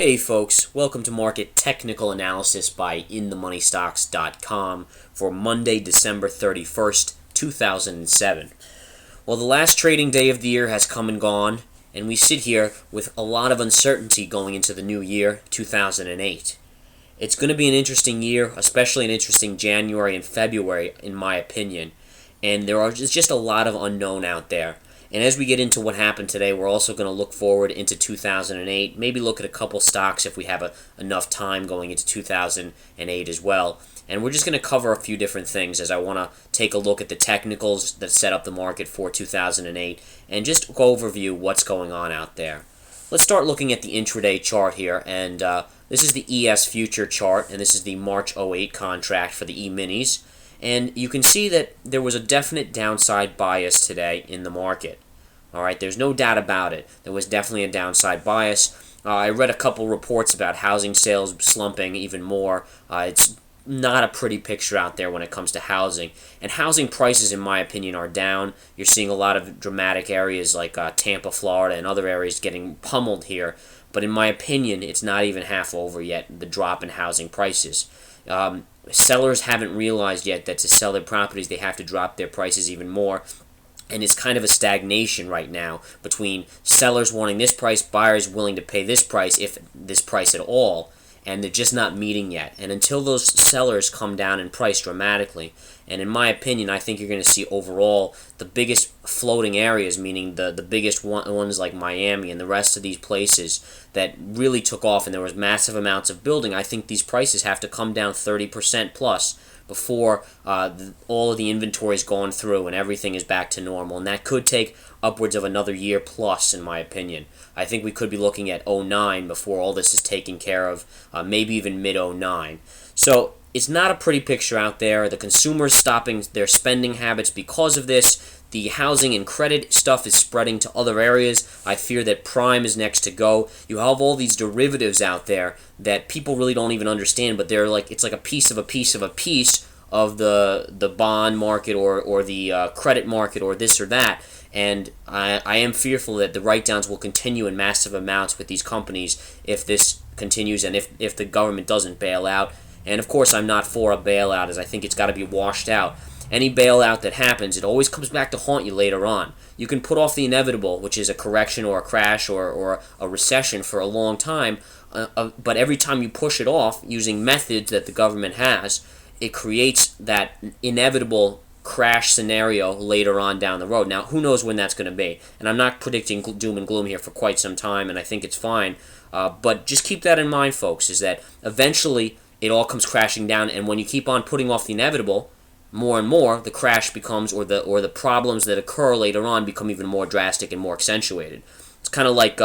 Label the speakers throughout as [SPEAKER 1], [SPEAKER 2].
[SPEAKER 1] Hey folks, welcome to Market Technical Analysis by InTheMoneyStocks.com for Monday, December 31st, 2007. Well, the last trading day of the year has come and gone, and we sit here with a lot of uncertainty going into the new year, 2008. It's going to be an interesting year, especially an interesting January and February, in my opinion, and there are just a lot of unknown out there. And as we get into what happened today, we're also going to look forward into 2008, maybe look at a couple stocks if we have enough time going into 2008 as well. And we're just going to cover a few different things as I want to take a look at the technicals that set up the market for 2008 and just go overview what's going on out there. Let's start looking at the intraday chart here, and this is the ES future chart, and this is the March '08 contract for the E-minis. And you can see that there was a definite downside bias today in the market. All right, there's no doubt about it. There was definitely a downside bias. I read a couple reports about housing sales slumping even more. It's not a pretty picture out there when it comes to housing. And housing prices, in my opinion, are down. You're seeing a lot of dramatic areas like Tampa, Florida, and other areas getting pummeled here. But in my opinion, it's not even half over yet, the drop in housing prices. Sellers haven't realized yet that to sell their properties, they have to drop their prices even more. And it's kind of a stagnation right now between sellers wanting this price, buyers willing to pay this price, if this price at all, and they're just not meeting yet. And until those sellers come down in price dramatically, and in my opinion, I think you're going to see overall the biggest floating areas, meaning the biggest ones like Miami and the rest of these places that really took off and there was massive amounts of building. I think these prices have to come down 30% plus before all of the inventory is gone through and everything is back to normal. And that could take upwards of another year plus, in my opinion. I think we could be looking at '09 before all this is taken care of, maybe even mid-'09. So it's not a pretty picture out there. The consumers stopping their spending habits because of this. The housing and credit stuff is spreading to other areas. I fear that prime is next to go. You have all these derivatives out there that people really don't even understand, but they're like, it's like a piece of a piece of a piece of the bond market or the credit market or this or that. And I am fearful that the write-downs will continue in massive amounts with these companies if this continues and if the government doesn't bail out. And of course, I'm not for a bailout, as I think it's got to be washed out. Any bailout that happens, it always comes back to haunt you later on. You can put off the inevitable, which is a correction or a crash or a recession for a long time, but every time you push it off using methods that the government has, it creates that inevitable crash scenario later on down the road. Now, who knows when that's going to be? And I'm not predicting doom and gloom here for quite some time, and I think it's fine. But just keep that in mind, folks, is that eventually it all comes crashing down, and when you keep on putting off the inevitable, more and more, the crash becomes, or the problems that occur later on become even more drastic and more accentuated. It's kind of like,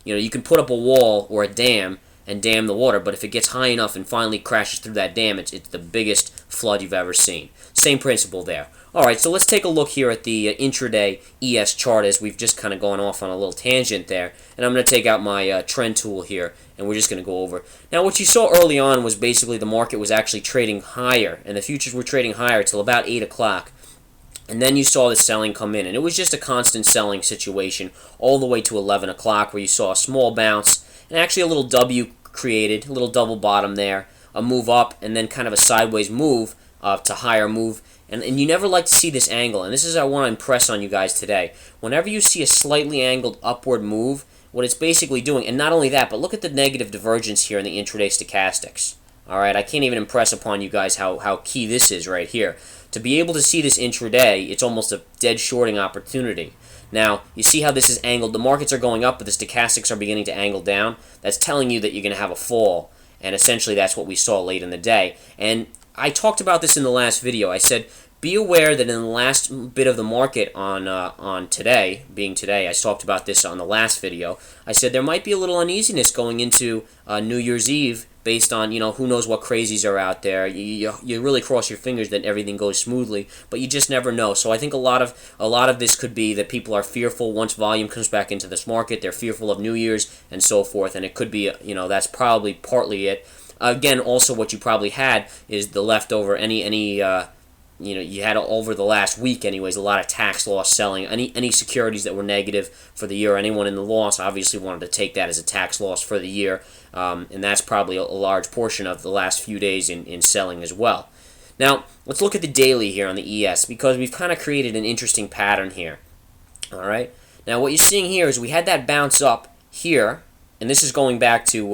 [SPEAKER 1] you can put up a wall or a dam and dam the water, but if it gets high enough and finally crashes through that dam, it's the biggest flood you've ever seen. Same principle there. All right, so let's take a look here at the intraday ES chart as we've just kind of gone off on a little tangent there. And I'm going to take out my trend tool here, and we're just going to go over. Now, what you saw early on was basically the market was actually trading higher, and the futures were trading higher till about 8 o'clock. And then you saw the selling come in, and it was just a constant selling situation all the way to 11 o'clock where you saw a small bounce and actually a little W created, a little double bottom there, a move up, and then kind of a sideways move to higher move. And you never like to see this angle, and this is what I want to impress on you guys today. Whenever you see a slightly angled upward move, what it's basically doing, and not only that, but look at the negative divergence here in the intraday stochastics. All right, I can't even impress upon you guys how key this is right here. To be able to see this intraday, it's almost a dead shorting opportunity. Now, you see how this is angled. The markets are going up, but the stochastics are beginning to angle down. That's telling you that you're going to have a fall, and essentially that's what we saw late in the day. And I talked about this in the last video. I said, be aware that in the last bit of the market on today, being today, I talked about this on the last video. I said there might be a little uneasiness going into New Year's Eve based on, who knows what crazies are out there. You really cross your fingers that everything goes smoothly, but you just never know. So I think a lot of this could be that people are fearful once volume comes back into this market. They're fearful of New Year's and so forth, and it could be, that's probably partly it. Again, also what you probably had is the leftover, you had over the last week anyways, a lot of tax loss selling. Any securities that were negative for the year, anyone in the loss obviously wanted to take that as a tax loss for the year. and that's probably a large portion of the last few days in selling as well. Now, let's look at the daily here on the ES, because we've kind of created an interesting pattern here. All right. Now, what you're seeing here is we had that bounce up here, and this is going back to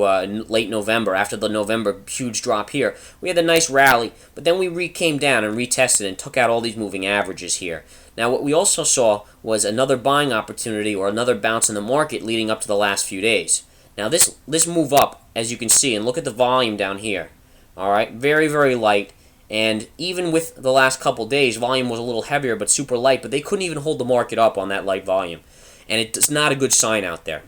[SPEAKER 1] late November, after the November huge drop here. We had a nice rally, but then we came down and retested and took out all these moving averages here. Now, what we also saw was another buying opportunity or another bounce in the market leading up to the last few days. Now, this move up, as you can see, and look at the volume down here. All right, very, very light. And even with the last couple days, volume was a little heavier but super light, but they couldn't even hold the market up on that light volume. And it's not a good sign out there.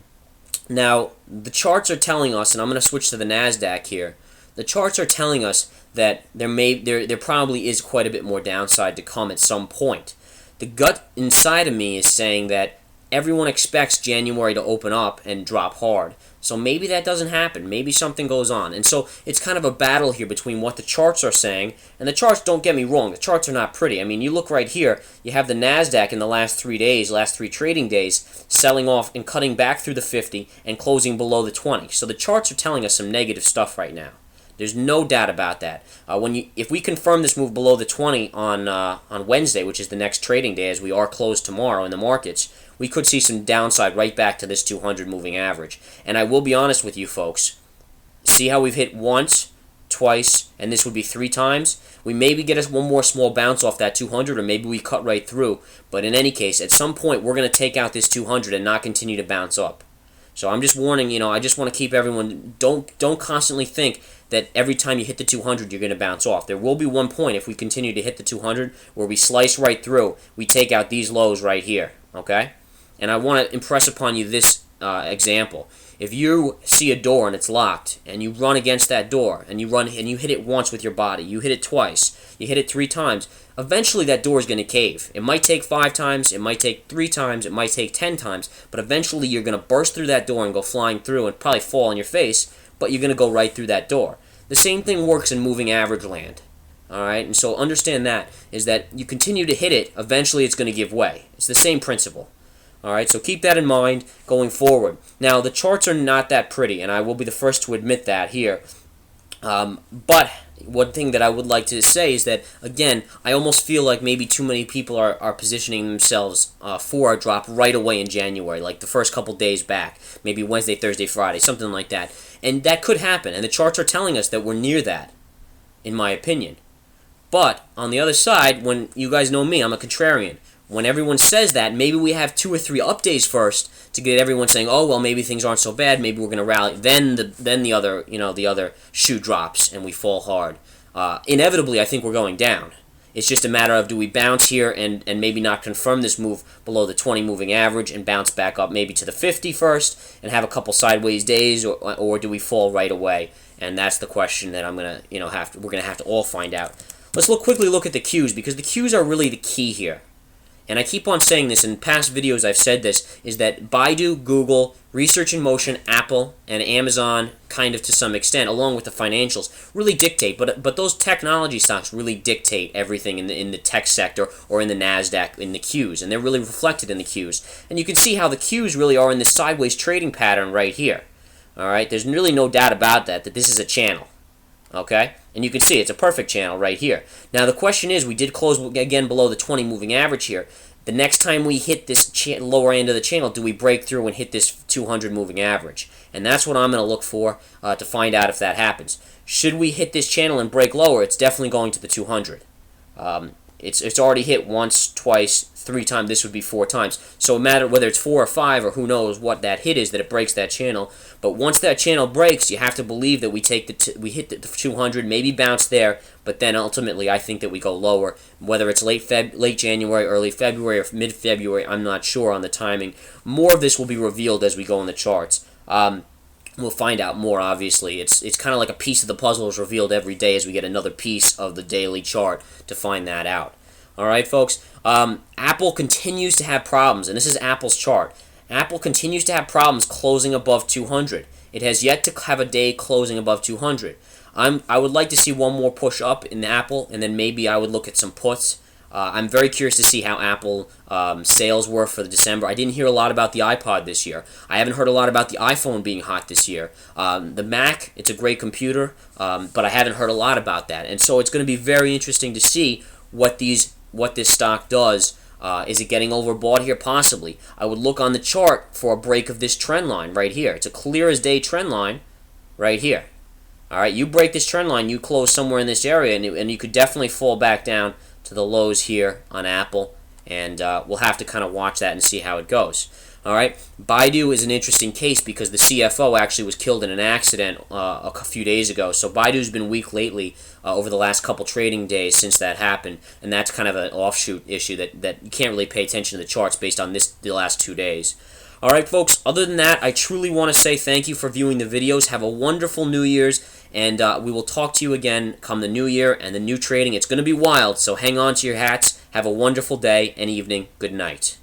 [SPEAKER 1] Now, the charts are telling us, and I'm going to switch to the Nasdaq here. The charts are telling us that there probably is quite a bit more downside to come at some point. The gut inside of me is saying that everyone expects January to open up and drop hard. So maybe that doesn't happen. Maybe something goes on. And so it's kind of a battle here between what the charts are saying. And the charts, don't get me wrong, the charts are not pretty. I mean, you look right here, you have the Nasdaq in the last 3 days, last 3 trading days, selling off and cutting back through the 50 and closing below the 20. So the charts are telling us some negative stuff right now. There's no doubt about that. If we confirm this move below the 20 on Wednesday, which is the next trading day, as we are closed tomorrow in the markets, we could see some downside right back to this 200 moving average. And I will be honest with you folks, see how we've hit once, twice, and this would be 3 times? We maybe get us one more small bounce off that 200, or maybe we cut right through. But in any case, at some point, we're going to take out this 200 and not continue to bounce up. So I'm just warning, I just want to keep everyone, don't constantly think that every time you hit the 200, you're going to bounce off. There will be one point, if we continue to hit the 200, where we slice right through, we take out these lows right here, okay? And I want to impress upon you this example. If you see a door and it's locked, and you run against that door, and you hit it once with your body, you hit it twice, you hit it 3 times, eventually that door is going to cave. It might take 5 times, it might take 3 times, it might take 10 times, but eventually you're going to burst through that door and go flying through and probably fall on your face, but you're going to go right through that door. The same thing works in moving average land. All right, and so understand that, is that you continue to hit it, eventually it's going to give way. It's the same principle. All right, so keep that in mind going forward. Now, the charts are not that pretty, and I will be the first to admit that here. But one thing that I would like to say is that, again, I almost feel like maybe too many people are positioning themselves for a drop right away in January, like the first couple days back, maybe Wednesday, Thursday, Friday, something like that. And that could happen, and the charts are telling us that we're near that, in my opinion. But, on the other side, when you guys know me, I'm a contrarian. When everyone says that, maybe we have 2 or 3 up days first to get everyone saying, "Oh, well, maybe things aren't so bad. Maybe we're going to rally." Then the other shoe drops and we fall hard. Inevitably, I think we're going down. It's just a matter of, do we bounce here and maybe not confirm this move below the 20 moving average and bounce back up maybe to the 50 first and have a couple sideways days, or do we fall right away? And that's the question that we're going to have to all find out. Let's quickly look at the Qs, because the Qs are really the key here. And I keep on saying this, in past videos I've said this, is that Baidu, Google, Research in Motion, Apple, and Amazon, kind of to some extent, along with the financials, really dictate. But those technology stocks really dictate everything in the tech sector or in the Nasdaq, in the Qs. And they're really reflected in the Qs. And you can see how the Qs really are in this sideways trading pattern right here. All right, there's really no doubt about that this is a channel. Okay? And you can see it's a perfect channel right here. Now the question is, we did close again below the 20 moving average here. The next time we hit this lower end of the channel, do we break through and hit this 200 moving average? And that's what I'm going to look for to find out if that happens. Should we hit this channel and break lower, it's definitely going to the 200. It's already hit once, twice, 3 times. This would be 4 times. So no matter whether it's 4 or 5 or who knows what that hit is, that it breaks that channel. But once that channel breaks, you have to believe that we hit the 200, maybe bounce there, but then ultimately I think that we go lower. Whether it's late January, early February, or mid-February, I'm not sure on the timing. More of this will be revealed as we go in the charts. We'll find out more, obviously. It's kind of like a piece of the puzzle is revealed every day as we get another piece of the daily chart to find that out. All right, folks. Apple continues to have problems, and this is Apple's chart. Apple continues to have problems closing above 200. It has yet to have a day closing above 200. I would like to see one more push up in Apple, and then maybe I would look at some puts. I'm very curious to see how Apple sales were for the December. I didn't hear a lot about the iPod this year. I haven't heard a lot about the iPhone being hot this year. The Mac, it's a great computer, but I haven't heard a lot about that. And so it's going to be very interesting to see what this stock does. Is it getting overbought here? Possibly. I would look on the chart for a break of this trend line right here. It's a clear as day trend line right here. All right, you break this trend line, you close somewhere in this area, and you could definitely fall back down to the lows here on Apple, and we'll have to kind of watch that and see how it goes. All right, Baidu is an interesting case because the CFO actually was killed in an accident a few days ago. So Baidu's been weak lately over the last couple trading days since that happened, and that's kind of an offshoot issue that you can't really pay attention to the charts based on the last 2 days. All right, folks, other than that, I truly want to say thank you for viewing the videos. Have a wonderful New Year's, and we will talk to you again come the new year and the new trading. It's going to be wild, so hang on to your hats. Have a wonderful day and evening. Good night.